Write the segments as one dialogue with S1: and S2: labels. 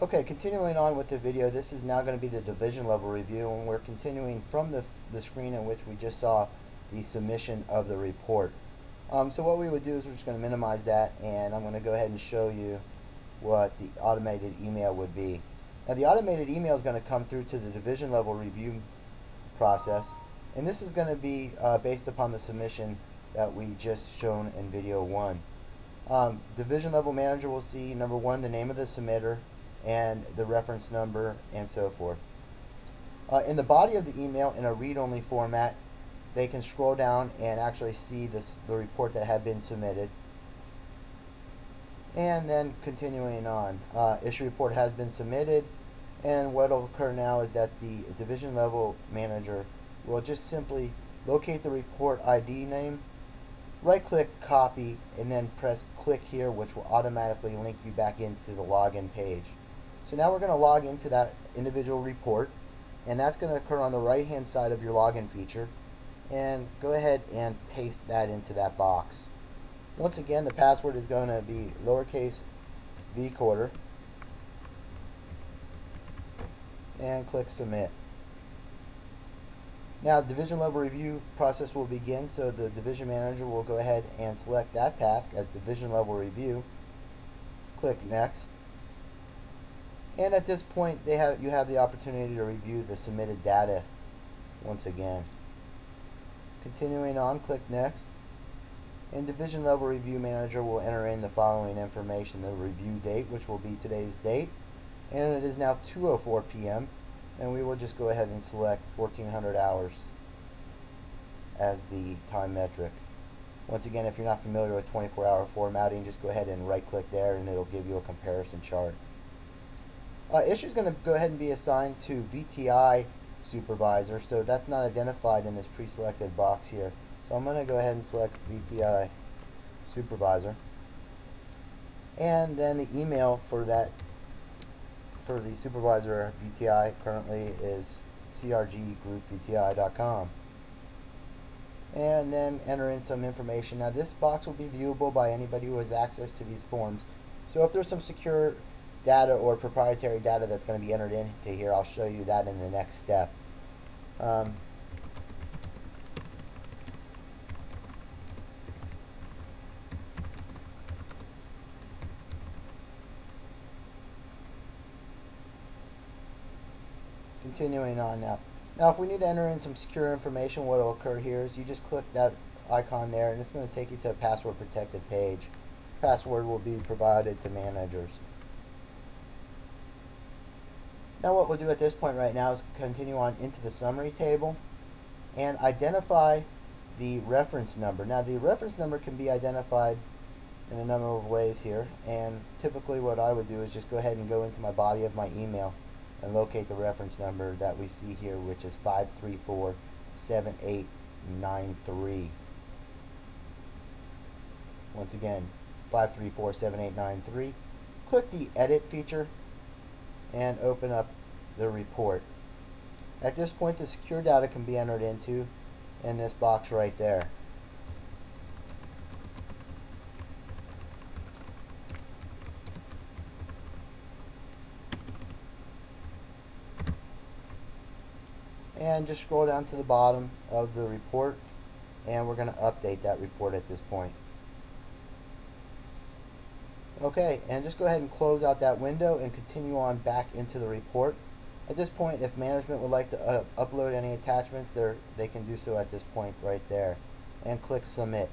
S1: Okay, continuing on with the video, this is now going to be the division level review, and we're continuing from the screen in which we just saw the submission of the report. So what we would do is we're just going to minimize that, and I'm going to go ahead and show you what the automated email would be. Now the automated email is going to come through to the division level review process, and this is going to be based upon the submission that we just shown in video 1. Division level manager will see, number 1, the name of the submitter and the reference number and so forth. In the body of the email, in a read-only format, they can scroll down and actually see the report that had been submitted. And then continuing on, issue report has been submitted, and what will occur now is that the division level manager will just simply locate the report ID name, right click copy, and then press click here, which will automatically link you back into the login page. So now we're going to log into that individual report, and that's going to occur on the right hand side of your login feature, and go ahead and paste that into that box. Once again, the password is going to be lowercase v-quarter, and click submit. Now division level review process will begin, so the division manager will go ahead and select that task as division level review, click next, and at this point you have the opportunity to review the submitted data once again. Continuing on, click next, and division level review manager will enter in the following information: the review date, which will be today's date, and it is now 2:04 p.m. and we will just go ahead and select 1400 hours as the time metric. Once again, if you're not familiar with 24-hour formatting, just go ahead and right click there and it'll give you a comparison chart. Issue is going to go ahead and be assigned to VTI supervisor, so that's not identified in this pre-selected box here. So I'm going to go ahead and select VTI supervisor, and then the email for the supervisor VTI currently is crggroupvti.com, and then enter in some information. Now this box will be viewable by anybody who has access to these forms, so if there's some secure data or proprietary data that's going to be entered into here, I'll show you that in the next step. Continuing on now. Now if we need to enter in some secure information, what will occur here is you just click that icon there, and it's going to take you to a password protected page. Password will be provided to managers. Now what we'll do at this point right now is continue on into the summary table and identify the reference number. Now the reference number can be identified in a number of ways here, and typically what I would do is just go ahead and go into my body of my email and locate the reference number that we see here, which is 5347893. Once again, 5347893. Click the edit feature and open up the report. At this point, the secure data can be entered into in this box right there. And just scroll down to the bottom of the report, and we're going to update that report at this point. Okay, and just go ahead and close out that window and continue on back into the report. At this point, if management would like to upload any attachments, they can do so at this point right there, and click submit.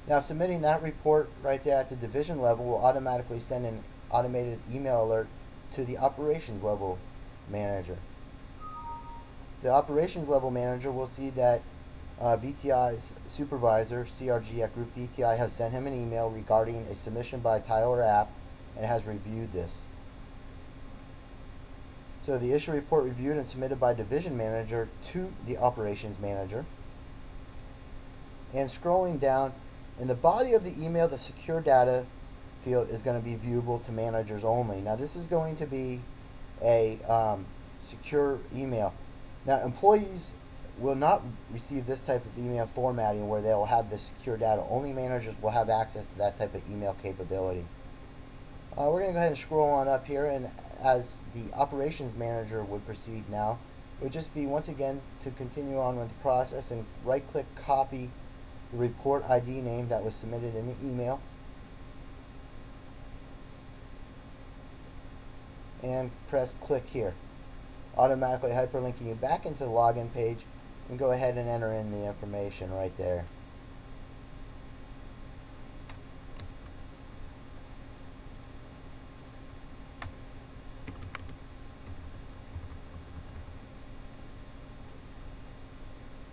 S1: Now submitting that report right there at the division level will automatically send an automated email alert to the operations level manager. The operations level manager will see that VTI's supervisor, CRG at Group VTI, has sent him an email regarding a submission by Tyler App and has reviewed this. So the issue report reviewed and submitted by division manager to the operations manager. And scrolling down, in the body of the email, the secure data field is going to be viewable to managers only. Now this is going to be a secure email. Now employees will not receive this type of email formatting where they will have the secure data. Only managers will have access to that type of email capability. We're going to go ahead and scroll on up here, and as the operations manager would proceed now would just be, once again, to continue on with the process and right click copy the report ID name that was submitted in the email and press click here, automatically hyperlinking you back into the login page, and go ahead and enter in the information right there.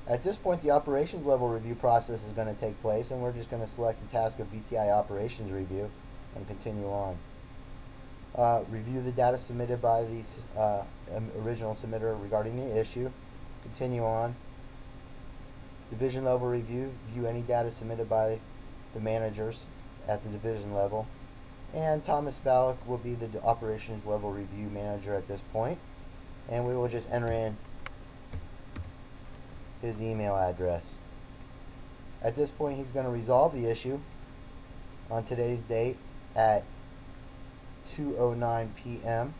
S1: At this point, the operations level review process is going to take place, and we're just going to select the task of VTI operations review and continue on. Review the data submitted by the original submitter regarding the issue. Continue on. Division level review. View any data submitted by the managers at the division level. And Thomas Ballack will be the operations level review manager at this point. And we will just enter in his email address. At this point, he's going to resolve the issue on today's date at 2:09 p.m.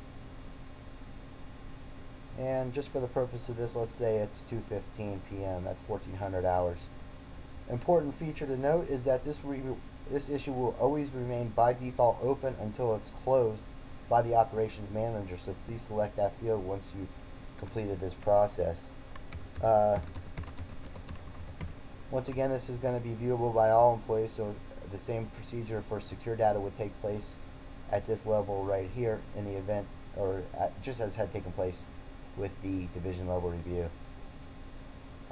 S1: And just for the purpose of this, let's say it's 2:15 p.m. That's 1400 hours. Important feature to note is that this issue will always remain by default open until it's closed by the operations manager. So please select that field once you've completed this process. Once again, this is going to be viewable by all employees, so the same procedure for secure data would take place at this level right here in the event, or just as had taken place with the division level review.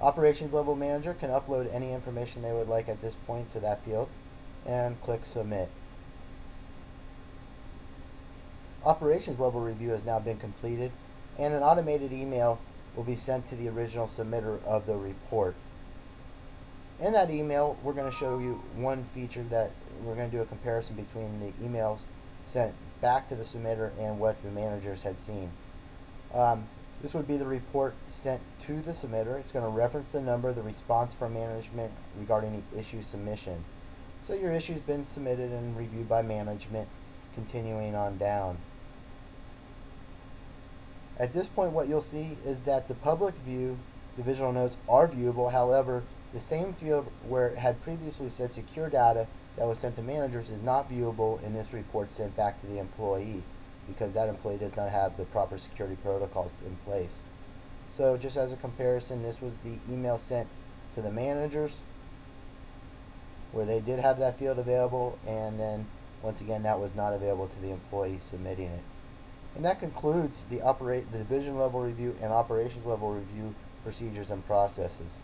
S1: Operations level manager can upload any information they would like at this point to that field and click submit. Operations level review has now been completed, and an automated email will be sent to the original submitter of the report. In that email, we're going to show you one feature that we're going to do a comparison between the emails sent back to the submitter and what the managers had seen. This would be the report sent to the submitter. It's going to reference the number, the response from management regarding the issue submission. So your issue's been submitted and reviewed by management, continuing on down. At this point, what you'll see is that the public view divisional notes are viewable. However, the same field where it had previously said secure data that was sent to managers is not viewable in this report sent back to the employee, because that employee does not have the proper security protocols in place. So just as a comparison, this was the email sent to the managers where they did have that field available, and then once again that was not available to the employee submitting it. And that concludes the division level review and operations level review procedures and processes.